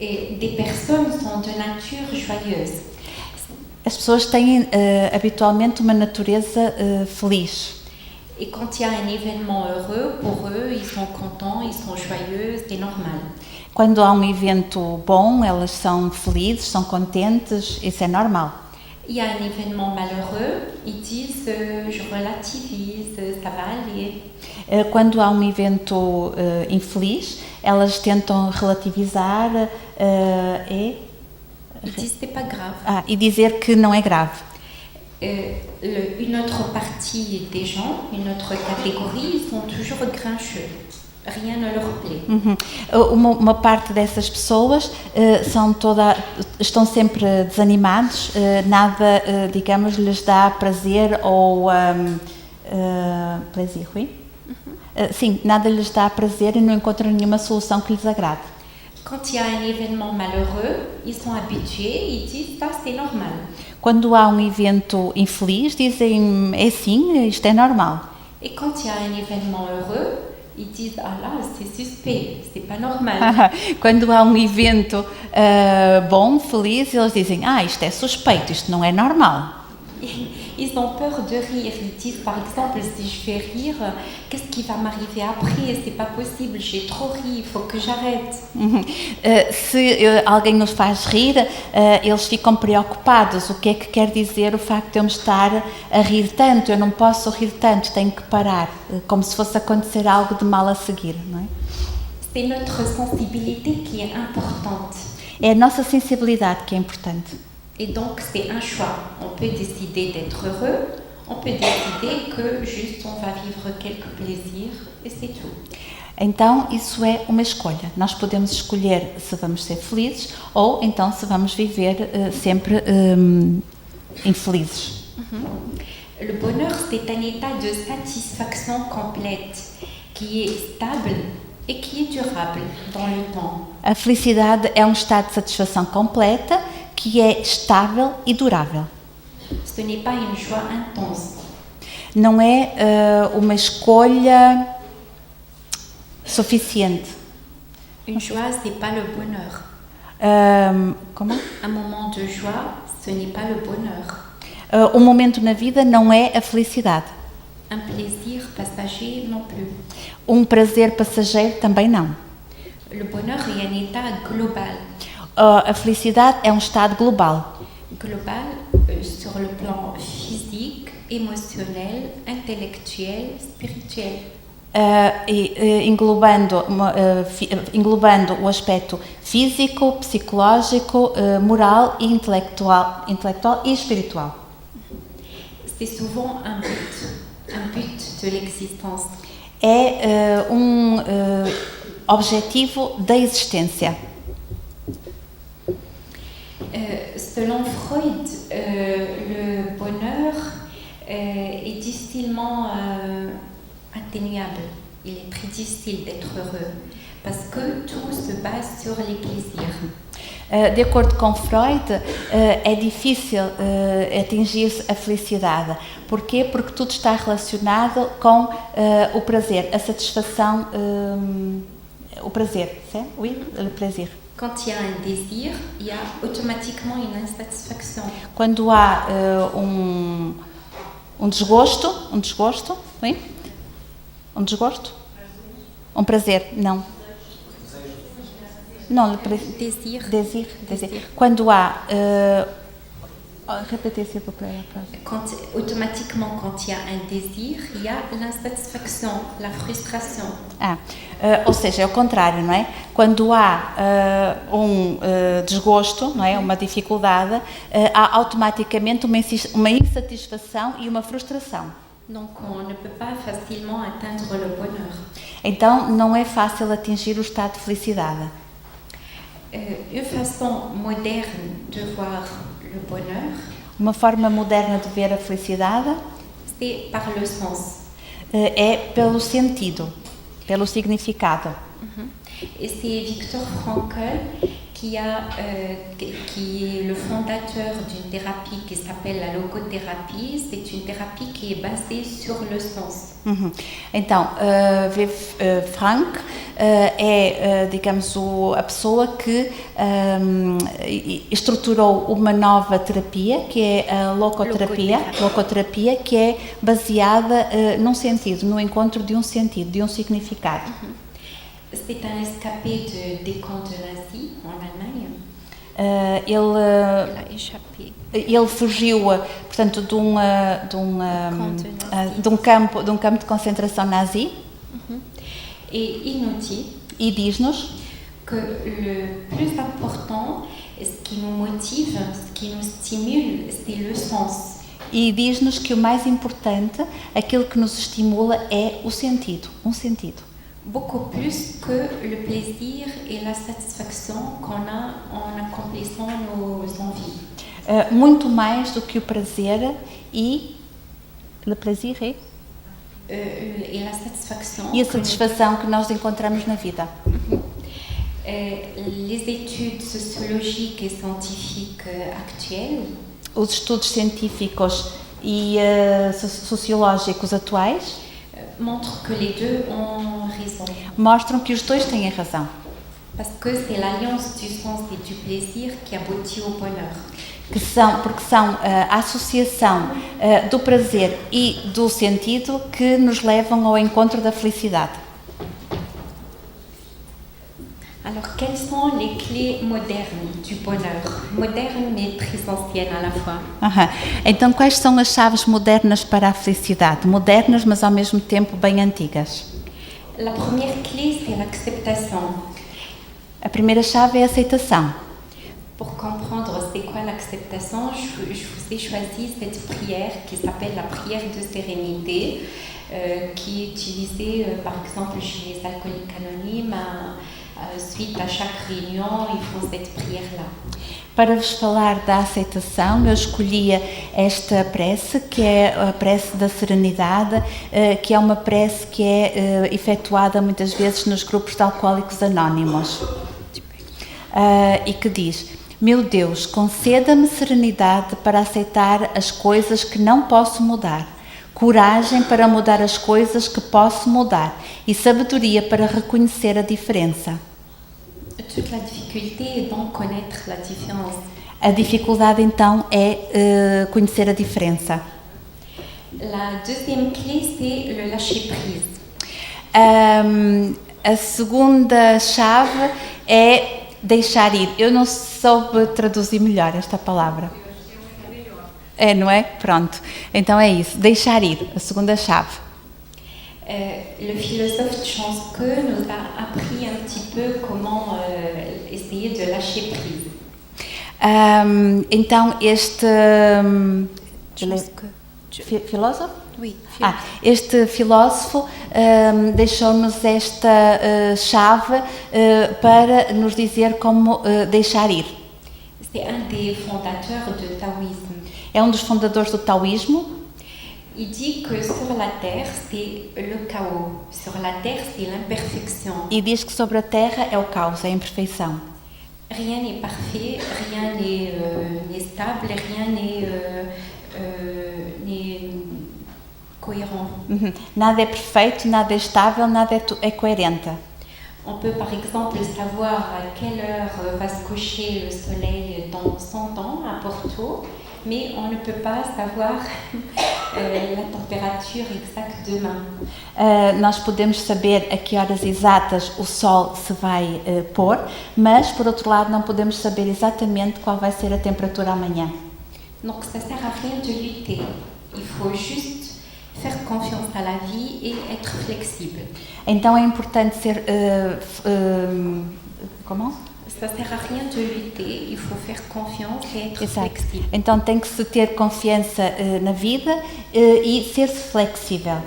Et des personnes sont de nature joyeuse. As pessoas têm habitualmente uma natureza feliz. Et quand il y a un événement heureux, pour eux, ils sont contents, ils sont joyeux, c'est normal. Quando há um evento bom, elas são felizes, são contentes, isso é normal. Il y a un événement malheureux, ils disent je relativise, ça va aller. Quando há um evento infeliz, elas tentam relativizar Ils disent c'est pas grave. E dizer que não é grave. Une autre partie des gens, une autre catégorie, ils sont toujours grincheux. Rien ne leur plaît. Uma parte dessas pessoas estão sempre desanimados, nada, digamos, lhes dá prazer ou plaisir, oui? Sim, nada lhes dá prazer e não encontram nenhuma solução que lhes agrade. Quand il y a un événement malheureux, ils sont habitués, ils disent ça c'est normal. Quando há um evento infeliz, dizem é sim, isto é normal. Et quand il y a un événement heureux, ils disent ah là c'est suspect, c'est pas normal. Quando há um evento bom, feliz, eles dizem isto é suspeito, isto não é normal. Ils ont peur de rire. Ils disent par exemple si je fais rire, qu'est-ce qui va m'arriver après? C'est pas possible, j'ai trop ri, il faut que j'arrête. Se alguém nos faz rir, eles ficam preocupados. O que é que quer dizer o facto de eu me estar a rir tanto? Eu não posso rir tanto, tenho que parar, como se fosse acontecer algo de mal a seguir, não é? C'est notre sensibilité qui est importante. É a nossa sensibilidade que é importante. Et donc c'est un choix. On peut décider d'être heureux, on peut décider que juste on va vivre quelques plaisirs et c'est tout. Então isso é uma escolha. Nós podemos escolher se vamos ser felizes ou então se vamos viver sempre infelizes. Le bonheur c'est un état de satisfaction complète qui est stable et qui est durable dans le temps. A felicidade é um estado de satisfação completa que é estável e durável. Ce n'est pas une joie intense. Não é uma escolha suficiente. Une joie, ce n'est pas le bonheur. Como? Un moment de joie, ce n'est pas le bonheur. Um momento na vida não é a felicidade. Un plaisir passager non plus. Um prazer passageiro também não. Le bonheur est un état global. A felicidade é um estado global. Global sur le plan physique, émotionnel, intellectuel, spirituel. Englobando o aspecto físico, psicológico, moral e intelectual e espiritual. C'est souvent un but de l'existence. É objetivo da existência. Selon Freud, le bonheur est difficilement atteignable. Il est très difficile d'être heureux parce que tout se base sur les plaisirs. De acordo com Freud, é difícil atingir a felicidade. Porquê? Porque tudo está relacionado com o prazer, a satisfação, o prazer. Oui, le plaisir. Quand il y a un désir, il y a automatiquement une insatisfaction. Quando há desgosto, oui? Um desgosto? Um prazer, não. Não, désir. Quando há... répétez s'il vous plaît la phrase. Automatiquement, quand il y a un désir, il y a l'insatisfaction, la frustration. Ou seja, é o contrário, não é? Quando há desgosto, não é? Uma dificuldade, há automaticamente uma insatisfação e uma frustração. Donc, on ne peut pas facilement atteindre le bonheur. Então, não é fácil atingir o estado de felicidade. Une façon moderne de voir le bonheur, uma forma moderna de ver a felicidade, c'est par le sens. É pelo sentido, pelo significado. Et c'est Viktor Frankl qui est le fondateur d'une thérapie qui s'appelle la logothérapie. C'est une thérapie qui est basée sur le sens. Então, Frank digamos, a pessoa que estruturou uma nova terapia, que é a logoterapia, que é baseada num sentido, no encontro de um sentido, de um significado. C'est un escapé des camps de nazis en Allemagne. Ele a échappé. Ele fugiu, portanto, de um campo de concentração nazi. Et il nous dit e diz-nos que le plus important, ce qui nous motive, ce qui nous stimule, c'est le sens. E diz-nos que o mais importante, aquilo que nos estimula é o sentido, um sentido. Beaucoup plus que le plaisir et la satisfaction qu'on a en accomplissant nos envies. Muito mais do que o prazer e le plaisir et la satisfaction. E a satisfação que nós encontramos na vida. Les études sociologiques et scientifiques actuelles. Os estudos científicos e sociológicos atuais montrent que les deux ont raison. Mostram que os dois têm razão. Parce que c'est l'alliance du sens et du plaisir qui aboutit au bonheur. Porque são a associação do prazer e do sentido que nos levam ao encontro da felicidade. Alors, quelles sont les clés modernes du bonheur? Modernes mais très anciennes à la fois. Então, quais são as chaves modernas para a felicidade? Modernas, mas ao mesmo tempo bem antigas. La première clé, c'est l'acceptation. A primeira chave é a aceitação. Pour comprendre c'est quoi l'acceptation, je vous ai choisi cette prière qui s'appelle la prière de sérénité, qui est utilisée par exemple chez les alcooliques anonymes. Suite à chaque réunion, ils font cette prière-là. Para vos falar da aceitação, eu escolhi esta prece, que é a prece da serenidade, que é uma prece que é efetuada muitas vezes nos grupos de alcoólicos anónimos. E que diz: Meu Deus, conceda-me serenidade para aceitar as coisas que não posso mudar, coragem para mudar as coisas que posso mudar e sabedoria para reconhecer a diferença. Toute la difficulté est donc connaître la différence. A dificuldade então é conhecer a diferença. La deuxième clé, c'est le lâcher prise. A segunda chave é deixar ir. Eu não soube traduzir melhor esta palavra. É, não é? Pronto. Então é isso, deixar ir, a segunda chave. Le philosophe Chomsky nous a appris un petit peu comment essayer de lâcher prise. Então este filósofo? Oui. Este filósofo deixou-nos esta chave para nos dizer como deixar ir. C'est un des fondateurs du taoïsme. É um dos fundadores do taoísmo. Il dit que sur la Terre, c'est le chaos. Sur la Terre, c'est l'imperfection. E diz que sobre a Terra é o caos, é a imperfeição. Rien n'est parfait, rien n'est stable, rien n'est cohérent. Nada é perfeito, nada é estável, nada é coerente. On peut par exemple savoir à quelle heure va se coucher le soleil dans 100 ans à Porto, mais on ne peut pas savoir la température exacte demain. Nós podemos saber a que horas exatas o sol se vai pôr, mas por outro lado não podemos saber exatamente qual vai ser a temperatura amanhã. Donc ça sert à rien de lutter. Il faut juste faire confiance à la vie et être flexible. Então é importante ser comment? Ça sert à rien de lutter, il faut faire confiance et être Exato. flexible. Então tem que se ter confiança na vida e ser-se flexível.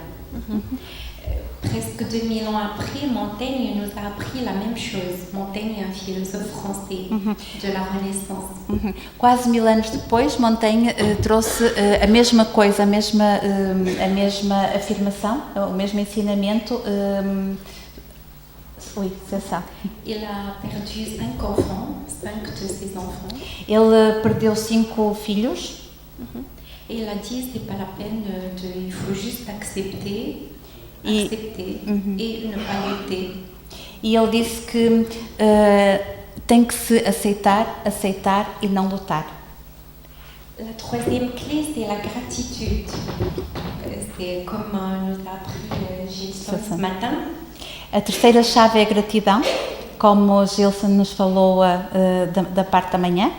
Presque 2000 ans après, Montaigne nous a appris la même chose. Montaigne est un philosophe français de la Renaissance. Quase 1000 anos depois, Montaigne trouxe a mesma coisa, a mesma afirmação, o mesmo ensinamento. Oui, c'est ça. Il a perdu 5 enfants, 5 de ses enfants. Ele perdeu 5 filhos. Et il a dit, c'est pas la peine il faut juste accepter E ne pas lutter. E ele disse que tem que se aceitar e não lutar. La troisième clé, c'est la gratitude. C'est comme nous a appris Gilson ce matin. A terceira chave é a gratidão, como Gilson nos falou da parte da manhã.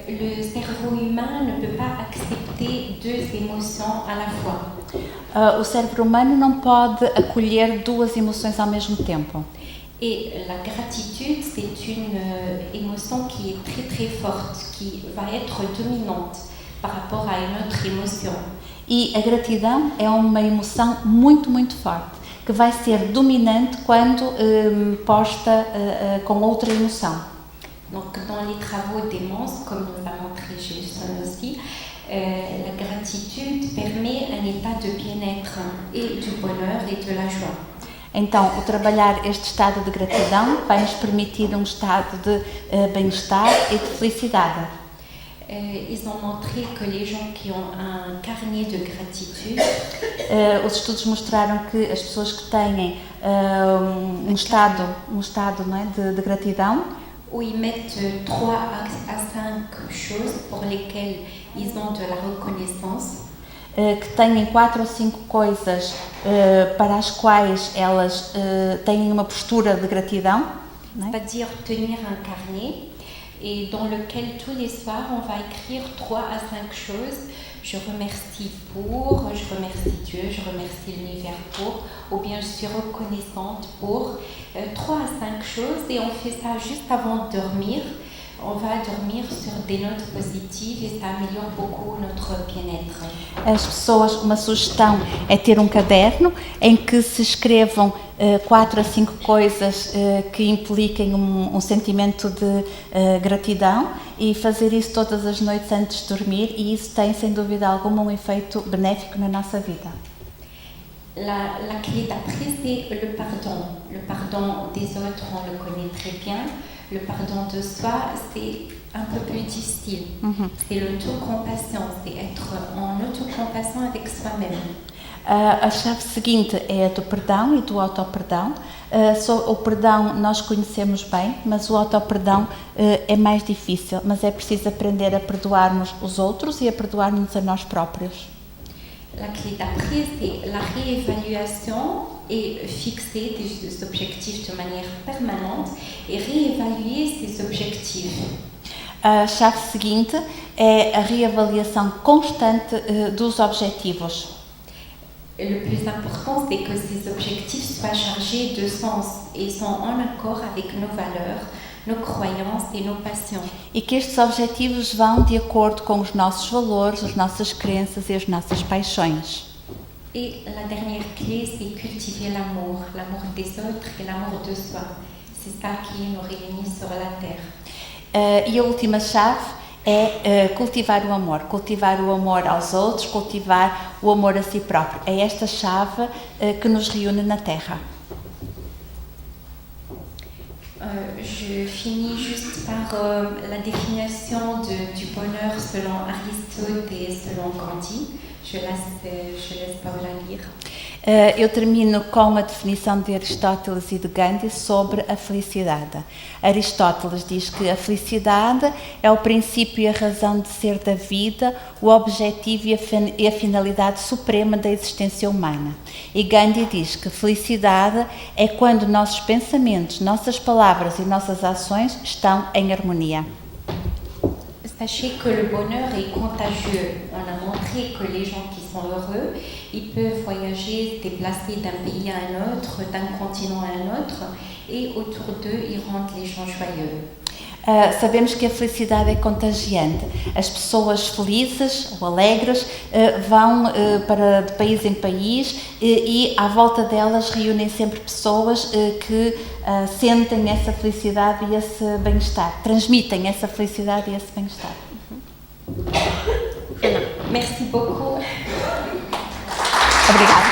Le cerveau humain ne peut pas accepter 2 émotions à la fois. O cérebro humano não pode acolher 2 emoções ao mesmo tempo. Et la gratitude, c'est une émotion qui est très très forte, qui va être dominante par rapport à une autre émotion. E a gratidão é uma emoção muito, muito forte, que vai ser dominante quando posta com outra emoção. Donc dans les travaux d'Emmons, comme nous a montré Gilson aussi, la gratitude permet un état de bien-être et du bonheur et de la joie. Então, o trabalhar este estado de gratidão vai nos permitir um estado de bem-estar e de felicidade. Ils ont montré que les gens qui ont un carnet de gratitude, os estudos mostraram que as pessoas que têm um estado não é, de gratidão, où ils mettent 3 à 5 choses pour lesquelles ils ont de la reconnaissance, que têm 4 ou 5 coisas para as quais elas têm uma postura de gratidão, c'est-à-dire tenir un carnet et dans lequel tous les soirs on va écrire 3 à 5 choses. Je remercie pour, je remercie Dieu, je remercie l'univers pour, ou bien je suis reconnaissante pour 3 à 5 choses et on fait ça juste avant de dormir. On va dormir sur des notes positives et ça améliore beaucoup notre bien-être. As pessoas, uma sugestão é ter um caderno em que se escrevam 4 a 5 coisas que impliquem um sentimento de gratidão e fazer isso todas as noites antes de dormir, e isso tem sem dúvida alguma um efeito benéfico na nossa vida. La clé d'après, c'est le pardon. Le pardon des autres, on le connaît très bien. Le pardon de soi, c'est un peu plus difficile. C'est l'autocompassion, c'est être en autocompassion avec soi-même. A chave seguinte é a do perdão e do autoperdão. O perdão nós conhecemos bem, mas o autoperdão é mais difícil. Mas é preciso aprender a perdoarmos os outros e a perdoarmos a nós próprios. La clé d'après, c'est la réévaluation et fixer des objectifs de manière permanente et réévaluer ces objectifs. A chave seguinte é a reavaliação constante dos objetivos. Le plus important, c'est que ces objectifs soient chargés de sens et sont en accord avec nos valeurs, nos croyances et nos passions. E que estes objetivos vão de acordo com os nossos valores, as nossas crenças e as nossas paixões. Et la dernière clé, c'est cultiver l'amour des autres et l'amour de soi. C'est ça qui nous réunit sur la terre. E a última chave é cultivar o amor aos outros, cultivar o amor a si próprio. É esta chave que nos reúne na Terra. Je finis juste par la définition du bonheur selon Aristote et selon Gandhi. Je laisse Paula lire. Eu termino com a definição de Aristóteles e de Gandhi sobre a felicidade. Aristóteles diz que a felicidade é o princípio e a razão de ser da vida, o objetivo e a finalidade suprema da existência humana. E Gandhi diz que felicidade é quando nossos pensamentos, nossas palavras e nossas ações estão em harmonia. Sachez que le bonheur est contagieux. On a montré que les gens qui sont heureux, ils peuvent voyager, se déplacer d'un pays à un autre, d'un continent à un autre, et autour d'eux, ils rendent les gens joyeux. Sabemos que a felicidade é contagiante. As pessoas felizes ou alegres vão de país em país e à volta delas reúnem sempre pessoas que sentem essa felicidade e esse bem-estar, transmitem essa felicidade e esse bem-estar. Merci beaucoup. Obrigada.